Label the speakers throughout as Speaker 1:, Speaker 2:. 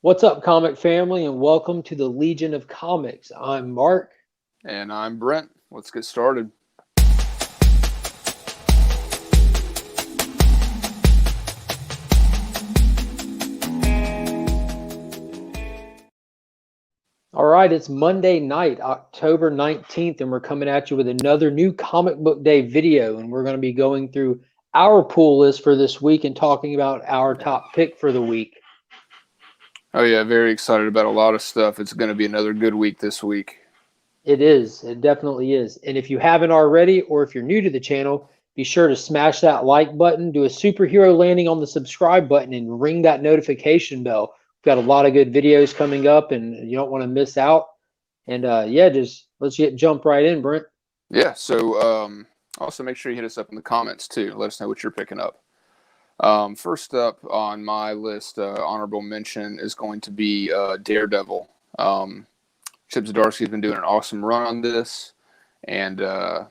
Speaker 1: What's up, comic family, and welcome to the Legion of Comics. I'm Mark.
Speaker 2: And I'm Brent. Let's get started.
Speaker 1: All right, it's Monday night, October 19th, and we're coming at you with another new Comic Book Day video. And we're going to be going through our pool list for this week and talking about our top pick for the week.
Speaker 2: Oh, yeah, very excited about a lot of stuff. It's going to be another good week this week.
Speaker 1: It is. It definitely is. And if you haven't already, or if you're new to the channel, be sure to smash that like button, do a superhero landing on the subscribe button, and ring that notification bell. We've got a lot of good videos coming up, and you don't want to miss out. And yeah, just let's jump right in, Brent.
Speaker 2: Yeah, so also make sure you hit us up in the comments, too. Let us know what you're picking up. First up on my list, honorable mention is going to be Daredevil. Chip Zdarsky's been doing an awesome run on this, and I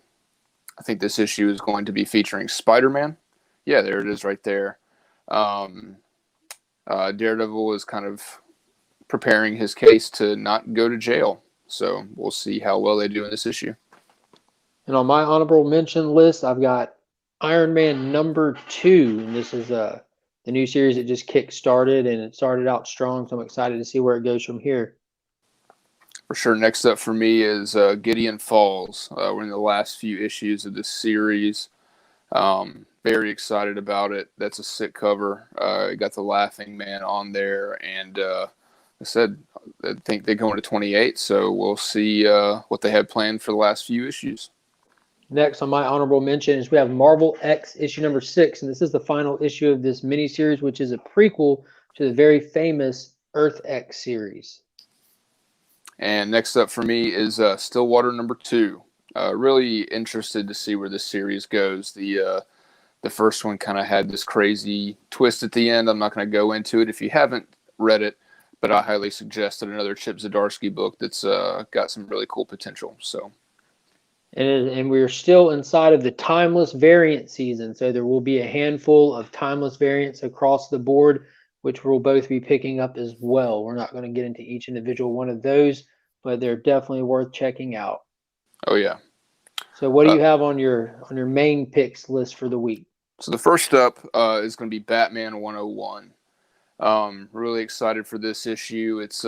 Speaker 2: think this issue is going to be featuring Spider-Man. Yeah, there it is right there. Daredevil is kind of preparing his case to not go to jail, so we'll see how well they do in this issue.
Speaker 1: And on my honorable mention list, I've got Iron Man #2, and this is the new series that just kick-started, and it started out strong, so I'm excited to see where it goes from here.
Speaker 2: For sure. Next up for me is Gideon Falls. We're in the last few issues of this series. Very excited about it. That's a sick cover. Got the Laughing Man on there, and I said I think they go into 28, so we'll see what they have planned for the last few issues.
Speaker 1: Next on my honorable mention is we have Marvel X issue #6, and this is the final issue of this miniseries, which is a prequel to the very famous Earth X series.
Speaker 2: And next up for me is Stillwater #2. Really interested to see where this series goes. The first one kind of had this crazy twist at the end. I'm not going to go into it if you haven't read it, but I highly suggest it. Another Chip Zdarsky book that's got some really cool potential. So.
Speaker 1: And we're still inside of the timeless variant season, so there will be a handful of timeless variants across the board, which we'll both be picking up as well. We're not going to get into each individual one of those, but they're definitely worth checking out.
Speaker 2: Oh yeah.
Speaker 1: So what do you have on your main picks list for the week?
Speaker 2: So the first up is going to be Batman 101. Really excited for this issue. It's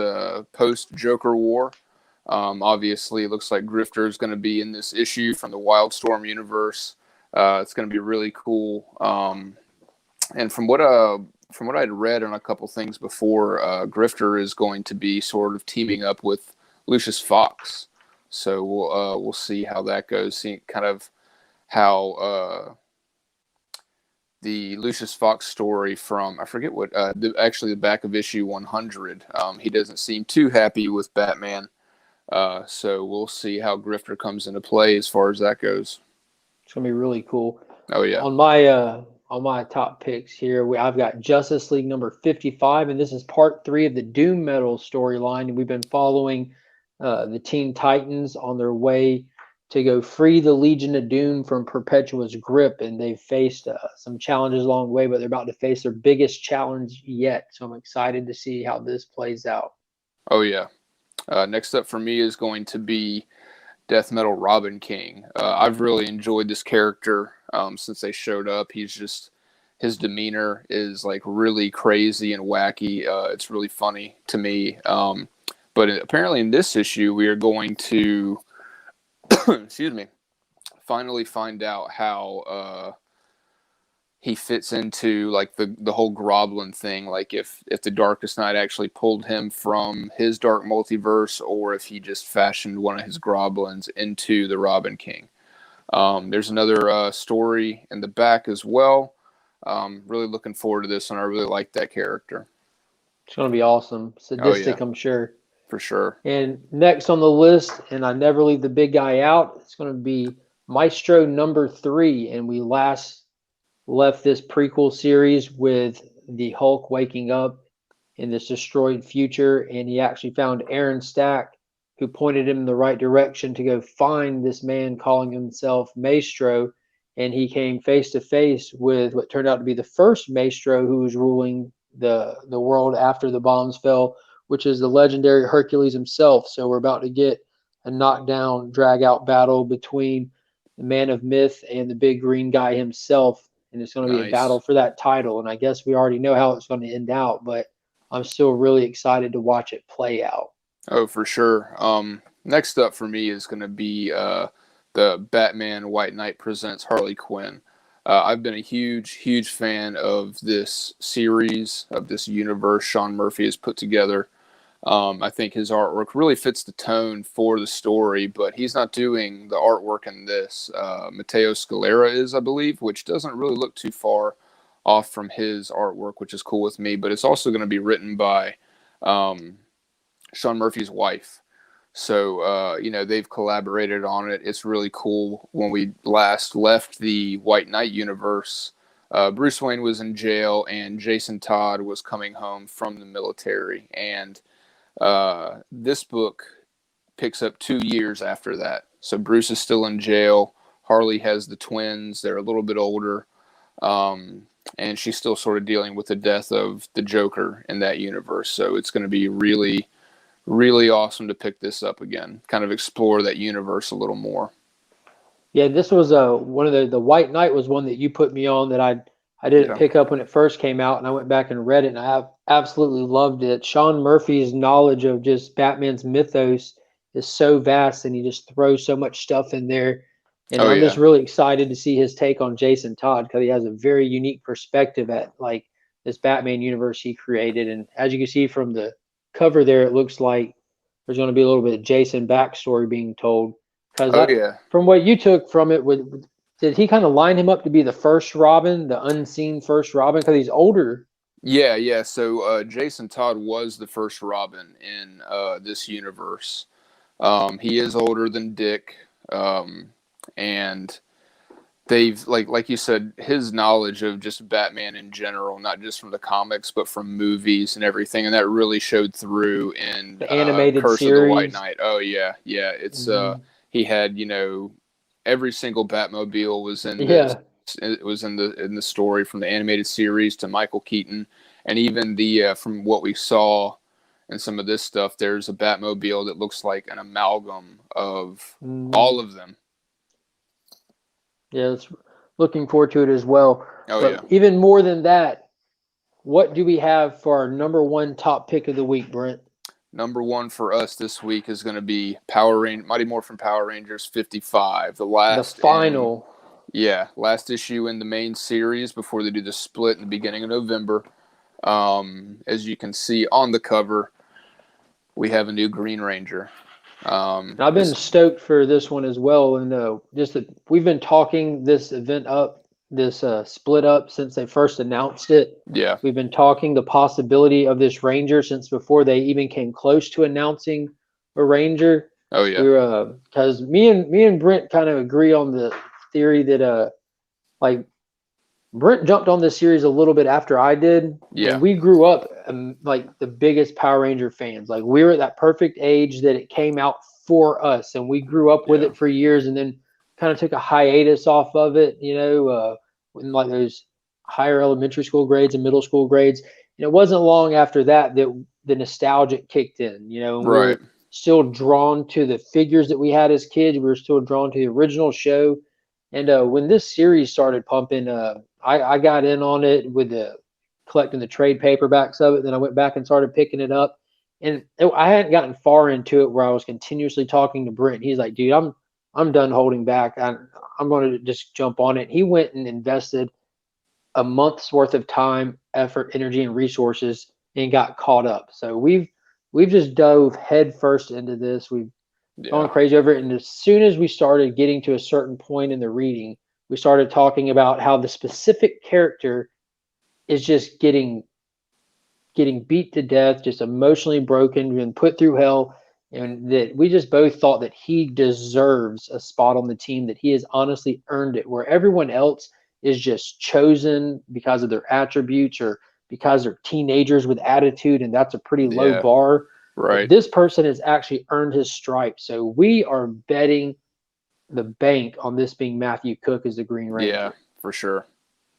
Speaker 2: post Joker War. Obviously, it looks like Grifter is going to be in this issue from the Wildstorm universe. It's going to be really cool. And from what I'd read on a couple things before, Grifter is going to be sort of teaming up with Lucius Fox. So we'll see how that goes. See kind of how the Lucius Fox story from I forget what actually the back of issue 100. He doesn't seem too happy with Batman. So we'll see how Grifter comes into play as far as that goes.
Speaker 1: It's gonna be really cool.
Speaker 2: Oh yeah.
Speaker 1: On my top picks here, I've got Justice League #55, and this is part 3 of the Doom Metal storyline. And we've been following the Teen Titans on their way to go free the Legion of Doom from Perpetua's grip, and they've faced some challenges along the way, but they're about to face their biggest challenge yet. So I'm excited to see how this plays out.
Speaker 2: Oh yeah. Next up for me is going to be Death Metal Robin King. I've really enjoyed this character since they showed up. His demeanor is like really crazy and wacky. It's really funny to me. But apparently in this issue, we are going to, excuse me, finally find out how he fits into like the whole Groblin thing, like if the Darkest Knight actually pulled him from his dark multiverse, or if he just fashioned one of his Groblins into the Robin King. There's another story in the back as well. Really looking forward to this one. I really like that character.
Speaker 1: It's going to be awesome. Sadistic, I'm sure.
Speaker 2: For sure.
Speaker 1: And next on the list, and I never leave the big guy out, it's going to be Maestro #3, and we last left this prequel series with the Hulk waking up in this destroyed future, and he actually found Aaron Stack, who pointed him in the right direction to go find this man calling himself Maestro, and he came face to face with what turned out to be the first Maestro who was ruling the world after the bombs fell, which is the legendary Hercules himself. So we're about to get a knockdown, drag out battle between the man of myth and the big green guy himself. And it's going to be a battle
Speaker 2: Nice.
Speaker 1: for that title. And I guess we already know how it's going to end out, but I'm still really excited to watch it play out.
Speaker 2: Oh, for sure. Next up for me is going to be the Batman White Knight presents Harley Quinn. I've been a huge fan of this series, of this universe Sean Murphy has put together. I think his artwork really fits the tone for the story, but he's not doing the artwork in this. Matteo Scalera is, I believe, which doesn't really look too far off from his artwork, which is cool with me. But it's also going to be written by Sean Murphy's wife. So, they've collaborated on it. It's really cool. When we last left the White Knight universe, Bruce Wayne was in jail and Jason Todd was coming home from the military. And this book picks up 2 years after that. So Bruce is still in jail. Harley has the twins. They're a little bit older. And she's still sort of dealing with the death of the Joker in that universe. So it's going to be really awesome to pick this up again, kind of explore that universe a little more.
Speaker 1: Yeah, this was one of the White Knight was one that you put me on that I didn't pick up when it first came out, and I went back and read it, and I have absolutely loved it. Sean Murphy's knowledge of just Batman's mythos is so vast, and he just throws so much stuff in there. And I'm just really excited to see his take on Jason Todd, because he has a very unique perspective at like this Batman universe he created. And as you can see from the cover there, it looks like there's going to be a little bit of Jason backstory being told. Because from what you took from it, did he kind of line him up to be the first Robin, the unseen first Robin, because he's older?
Speaker 2: Yeah. So Jason Todd was the first Robin in this universe. He is older than Dick, and they've like you said, his knowledge of just Batman in general, not just from the comics but from movies and everything, and that really showed through in
Speaker 1: the animated
Speaker 2: Curse
Speaker 1: series
Speaker 2: of the White Knight. Oh yeah. It's he had every single Batmobile was in this. It was in the story, from the animated series to Michael Keaton, and even the from what we saw and some of this stuff, there's a Batmobile that looks like an amalgam of all of them.
Speaker 1: Yeah, it's looking forward to it as well.
Speaker 2: But
Speaker 1: even more than that, what do we have for our number one top pick of the week, Brent?
Speaker 2: Number one for us this week is going to be Mighty Morphin Power Rangers 55, the
Speaker 1: final.
Speaker 2: Last issue in the main series before they do the split in the beginning of November. As you can see on the cover, we have a new Green Ranger.
Speaker 1: I've been stoked for this one as well, and we've been talking this event up, this split up, since they first announced it.
Speaker 2: Yeah,
Speaker 1: we've been talking the possibility of this Ranger since before they even came close to announcing a Ranger.
Speaker 2: Oh yeah,
Speaker 1: because me and Brent kind of agree on the theory that Brent jumped on this series a little bit after I did.
Speaker 2: Yeah.
Speaker 1: And we grew up like the biggest Power Ranger fans. Like, we were at that perfect age that it came out for us, and we grew up with it for years, and then kind of took a hiatus off of it, in like those higher elementary school grades and middle school grades. And it wasn't long after that the nostalgia kicked in, and
Speaker 2: right.
Speaker 1: we were still drawn to the figures that we had as kids. We were still drawn to the original show. And when this series started pumping, I got in on it with collecting the trade paperbacks of it. Then I went back and started picking it up. And I hadn't gotten far into it where I was continuously talking to Brent. He's like, dude, I'm done holding back. I'm going to just jump on it. He went and invested a month's worth of time, effort, energy, and resources and got caught up. So we've just dove head first into this. We've gone crazy over it. And as soon as we started getting to a certain point in the reading, we started talking about how the specific character is just getting beat to death, just emotionally broken and put through hell. And that we just both thought that he deserves a spot on the team, that he has honestly earned it, where everyone else is just chosen because of their attributes or because they're teenagers with attitude, and that's a pretty low bar.
Speaker 2: Right.
Speaker 1: But this person has actually earned his stripes. So we are betting the bank on this being Matthew Cook as the Green Ranger.
Speaker 2: Yeah, for sure.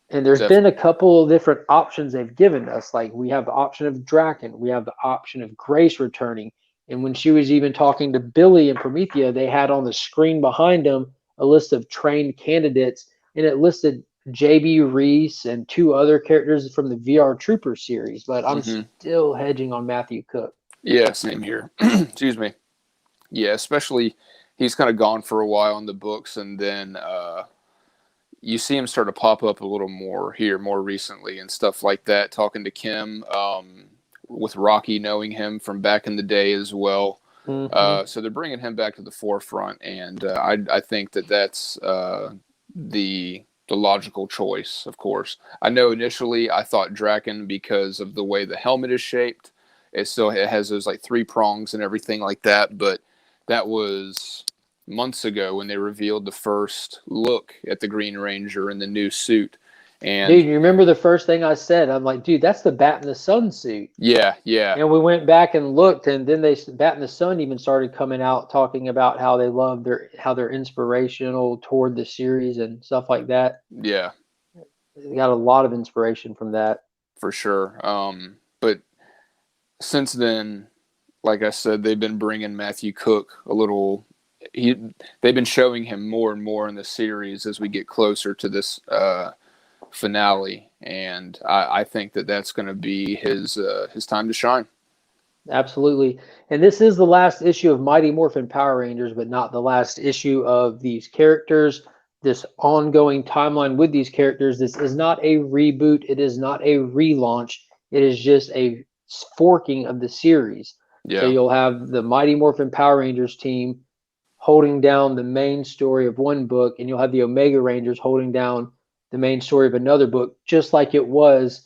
Speaker 1: And there's been
Speaker 2: Definitely.
Speaker 1: a couple of different options they've given us. Like we have the option of Draken, we have the option of Grace returning. And when she was even talking to Billy and Promethea, they had on the screen behind them a list of trained candidates, and it listed JB Reese and two other characters from the VR Trooper series. But I'm
Speaker 2: Hmm.
Speaker 1: still hedging on Matthew Cook.
Speaker 2: Yeah, same here. Excuse me. Yeah, especially he's kind of gone for a while in the books, and then you see him start to pop up a little more here more recently and stuff like that. Talking to Kim, with Rocky knowing him from back in the day as well.
Speaker 1: Mm-hmm.
Speaker 2: So they're bringing him back to the forefront, and I think that that's the logical choice. Of course, I know initially I thought Draken because of the way the helmet is shaped. It has those like three prongs and everything like that, but that was months ago when they revealed the first look at the Green Ranger in the new suit. And
Speaker 1: Dude, you remember the first thing I said? I'm like, dude, that's the Bat in the Sun suit.
Speaker 2: yeah, yeah,
Speaker 1: And we went back and looked, and then Bat in the Sun even started coming out talking about how they love how they're inspirational toward the series and stuff like that.
Speaker 2: yeah,
Speaker 1: They got a lot of inspiration from that.
Speaker 2: for sure. But since then, like I said, they've been bringing Matthew Cook a little. They've been showing him more and more in the series as we get closer to this finale, and I think that that's going to be his time to shine.
Speaker 1: Absolutely. And this is the last issue of Mighty Morphin Power Rangers, but not the last issue of these characters. This ongoing timeline with these characters. This is not a reboot. It is not a relaunch. It is just a forking of the series. So
Speaker 2: Yeah,
Speaker 1: you'll have the Mighty Morphin Power Rangers team holding down the main story of one book, and you'll have the Omega Rangers holding down the main story of another book, just like it was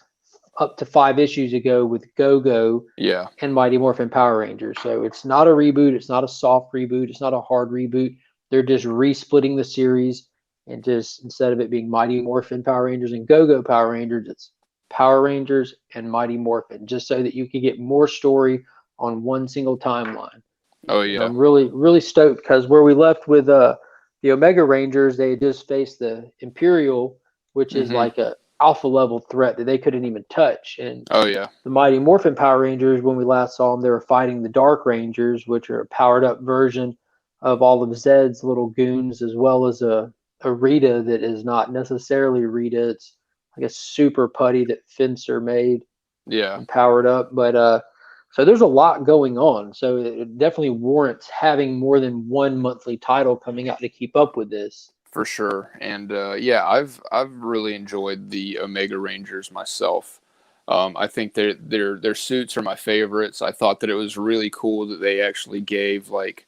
Speaker 1: up to 5 issues ago with Go-Go
Speaker 2: yeah,
Speaker 1: and Mighty Morphin Power Rangers. So it's not a reboot. It's not a soft reboot. It's not a hard reboot. They're just resplitting the series, and just instead of it being Mighty Morphin Power Rangers and Go-Go Power Rangers, it's Power Rangers and Mighty Morphin, just so that you can get more story on one single timeline.
Speaker 2: oh
Speaker 1: And
Speaker 2: yeah,
Speaker 1: I'm really, really stoked because where we left with the Omega Rangers, they had just faced the Imperial, which is
Speaker 2: hmm,
Speaker 1: like a alpha level threat that they couldn't even touch. And
Speaker 2: oh yeah,
Speaker 1: the Mighty Morphin Power Rangers, when we last saw them, they were fighting the Dark Rangers, which are a powered up version of all of Zed's little goons, as well as a Rita that is not necessarily Rita. It's like a super putty that Fencer made
Speaker 2: yeah,
Speaker 1: and powered up. But so there's a lot going on. So it definitely warrants having more than one monthly title coming out to keep up with this.
Speaker 2: for sure. And yeah, I've really enjoyed the Omega Rangers myself. I think their suits are my favorites. I thought that it was really cool that they actually gave like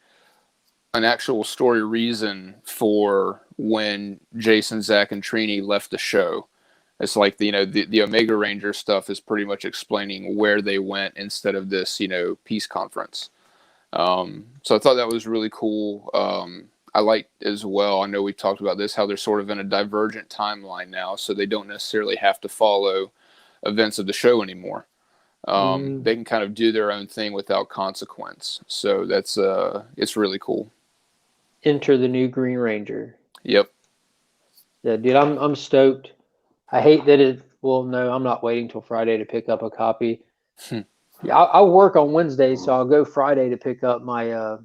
Speaker 2: an actual story reason for when Jason, Zach, and Trini left the show. It's like the Omega Ranger stuff is pretty much explaining where they went instead of this peace conference. So I thought that was really cool. I like as well. I know we've talked about this how they're sort of in a divergent timeline now, so they don't necessarily have to follow events of the show anymore.
Speaker 1: Mm,
Speaker 2: They can kind of do their own thing without consequence. So that's it's really cool.
Speaker 1: enter the new Green Ranger.
Speaker 2: Yep.
Speaker 1: Yeah, dude, I'm stoked. I hate that it. Well, no, I'm not waiting till Friday to pick up a copy. Yeah, I'll work on Wednesday, so I'll go Friday to pick up my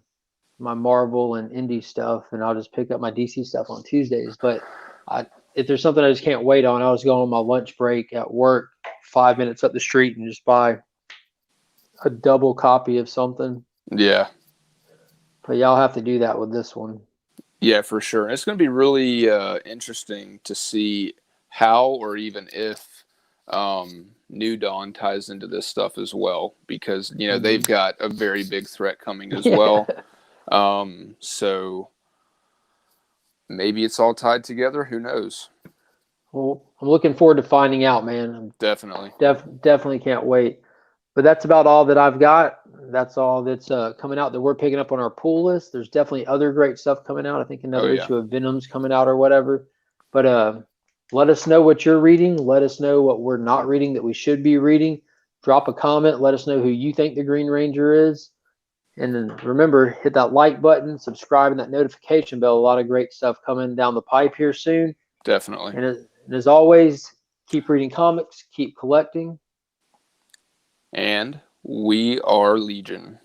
Speaker 1: Marvel and indie stuff, and I'll just pick up my DC stuff on Tuesdays. But if there's something I just can't wait on, I'll just go on my lunch break at work, 5 minutes up the street, and just buy a double copy of something.
Speaker 2: Yeah.
Speaker 1: But yeah, I'll have to do that with this one.
Speaker 2: Yeah, for sure. And it's going to be really interesting to see how or even if New Dawn ties into this stuff as well, because they've
Speaker 1: Mm-hmm.
Speaker 2: got a very big threat coming as
Speaker 1: Yeah.
Speaker 2: well. So maybe it's all tied together. Who knows?
Speaker 1: Well, I'm looking forward to finding out, man. I'm
Speaker 2: Definitely.
Speaker 1: definitely can't wait. But that's about all that I've got. That's all that's coming out that we're picking up on our pool list. There's definitely other great stuff coming out. I think
Speaker 2: Oh
Speaker 1: another
Speaker 2: yeah,
Speaker 1: issue of Venom's coming out or whatever. But let us know what you're reading. Let us know what we're not reading that we should be reading. Drop a comment. Let us know who you think the Green Ranger is. And then remember, hit that like button, subscribe, and that notification bell. A lot of great stuff coming down the pipe here soon.
Speaker 2: definitely.
Speaker 1: And as always, Keep reading comics, keep collecting.
Speaker 2: And we are Legion.